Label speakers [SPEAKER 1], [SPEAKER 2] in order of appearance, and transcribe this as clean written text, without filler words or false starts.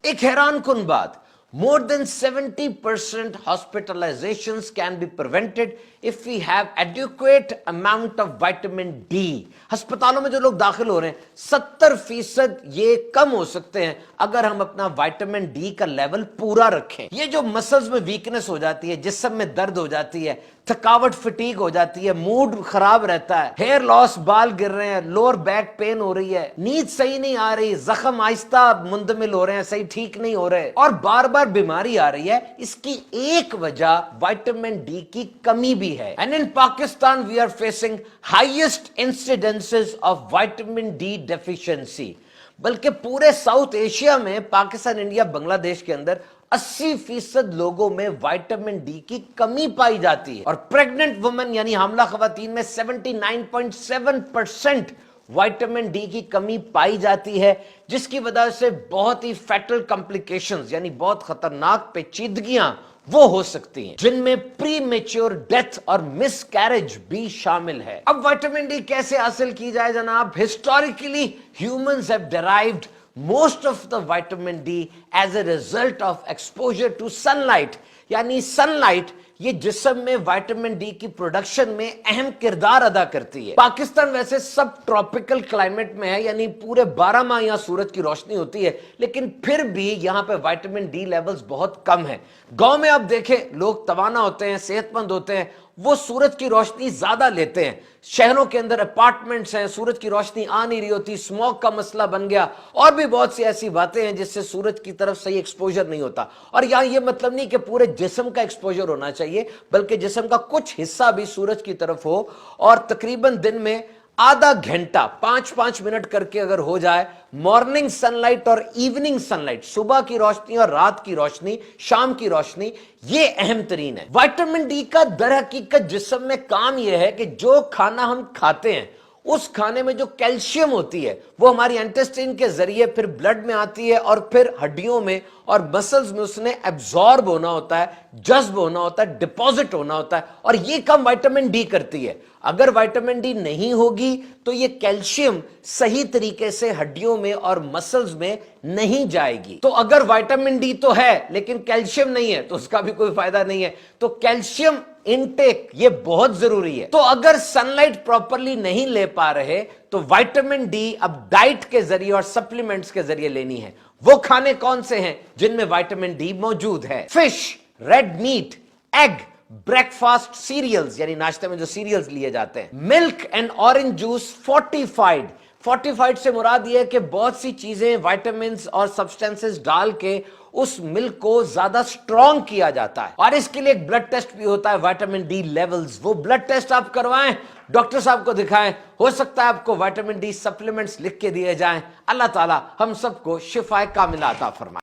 [SPEAKER 1] ایک حیران کن بات, more than 70% hospitalizations can be prevented if we have adequate amount of vitamin D. ہسپتالوں میں جو لوگ داخل ہو رہے ہیں 70% یہ کم ہو سکتے ہیں اگر ہم اپنا وائٹامن ڈی کا لیول پورا رکھیں. یہ جو مسلز میں ویکنس ہو جاتی ہے, جسم میں درد ہو جاتی ہے, تھکاوٹ فٹیگ ہو جاتی ہے, موڈ خراب رہتا ہے, ہیئر لاس, بال گر رہے ہیں, لوور بیک پین ہو رہی ہے, نیند صحیح نہیں آ رہی, زخم آہستہ مندمل ہو رہے ہیں, صحیح ٹھیک نہیں ہو رہے, اور بار بار بیماری آ رہی ہے, اس کی ایک وجہ وائٹامن ڈی کی کمی بھی ہے. And in Pakistan we are facing highest incidences of vitamin D deficiency. بلکہ پورے ساؤتھ ایشیا میں, پاکستان, انڈیا, بنگلہ دیش کے اندر 80% لوگوں میں وائٹامن ڈی کی کمی پائی جاتی ہے. اور پریگننٹ وومن یعنی حاملہ خواتین میں 79.7% وائٹامن ڈی کی کمی پائی جاتی ہے, جس کی وجہ سے بہت ہی فیٹل کمپلیکیشنز یعنی بہت خطرناک پیچیدگیاں وہ ہو سکتی ہیں, جن میں پری میچور ڈیتھ اور مس کیریج بھی شامل ہے. اب وائٹامن ڈی کیسے حاصل کی جائے جناب؟ Historically humans have derived most of the vitamin D as a result of exposure to sunlight. یعنی سن لائٹ یہ جسم میں وائٹامن ڈی کی پروڈکشن میں اہم کردار ادا کرتی ہے. پاکستان ویسے سب ٹراپیکل کلائمیٹ میں ہے, یعنی پورے 12 ماہ یہاں سورج کی روشنی ہوتی ہے, لیکن پھر بھی یہاں پہ وائٹامن ڈی لیولز بہت کم ہیں. گاؤں میں آپ دیکھیں لوگ توانا ہوتے ہیں, صحت مند ہوتے ہیں, وہ سورج کی روشنی زیادہ لیتے ہیں. شہروں کے اندر اپارٹمنٹس ہیں, سورج کی روشنی آ نہیں رہی ہوتی, اسموک کا مسئلہ بن گیا, اور بھی بہت سی ایسی باتیں ہیں جس سے سورج کی طرف صحیح ایکسپوجر نہیں ہوتا. اور یہاں یہ مطلب نہیں کہ پورے جسم کا ایکسپوجر ہونا چاہیے, بلکہ جسم کا کچھ حصہ بھی سورج کی طرف ہو, اور تقریباً دن میں آدھا گھنٹہ 5-5 منٹ کر کے اگر ہو جائے, مارننگ سن لائٹ اور ایوننگ سن لائٹ, صبح کی روشنی اور رات کی روشنی, شام کی روشنی, یہ اہم ترین ہے. وائٹامن ڈی کا در حقیقت جسم میں کام یہ ہے کہ جو کھانا ہم کھاتے ہیں اس کھانے میں جو کیلشیم ہوتی ہے وہ ہماری انٹسٹائن کے ذریعے پھر بلڈ میں آتی ہے, اور پھر ہڈیوں میں اور مسلز میں اس نے ایبزارب ہونا ہوتا ہے, جذب ہونا ہوتا ہے, ڈپازٹ ہونا ہوتا ہے, اور یہ کام وائٹامن ڈی کرتی ہے. اگر وائٹامن ڈی نہیں ہوگی تو یہ کیلشیم صحیح طریقے سے ہڈیوں میں اور مسلز میں نہیں جائے گی. تو اگر وائٹامن ڈی تو ہے لیکن کیلشیم نہیں ہے تو اس کا بھی کوئی فائدہ نہیں ہے. تو کیلشیم انٹیک یہ بہت ضروری ہے. تو اگر سن لائٹ پراپرلی نہیں لے پا رہے تو وائٹامن ڈی اب ڈائٹ کے ذریعے اور سپلیمنٹس کے ذریعے لینی ہے. وہ کھانے کون سے ہیں جن میں وائٹامن ڈی موجود ہے؟ Fish, red meat, egg, breakfast cereals یعنی ناشتے میں جو سیریلز لیے جاتے ہیں, milk and orange juice fortified سے مراد یہ ہے کہ بہت سی چیزیں, وائٹامنز اور سبسٹینسز ڈال کے اس ملک کو زیادہ سٹرونگ کیا جاتا ہے. اور اس کے لیے ایک بلڈ ٹیسٹ بھی ہوتا ہے وائٹامن ڈی لیولز. وہ بلڈ ٹیسٹ آپ کروائیں, ڈاکٹر صاحب کو دکھائیں, ہو سکتا ہے آپ کو وائٹامن ڈی سپلیمنٹس لکھ کے دیے جائیں. اللہ تعالی ہم سب کو شفائے کاملہ عطا فرمائے.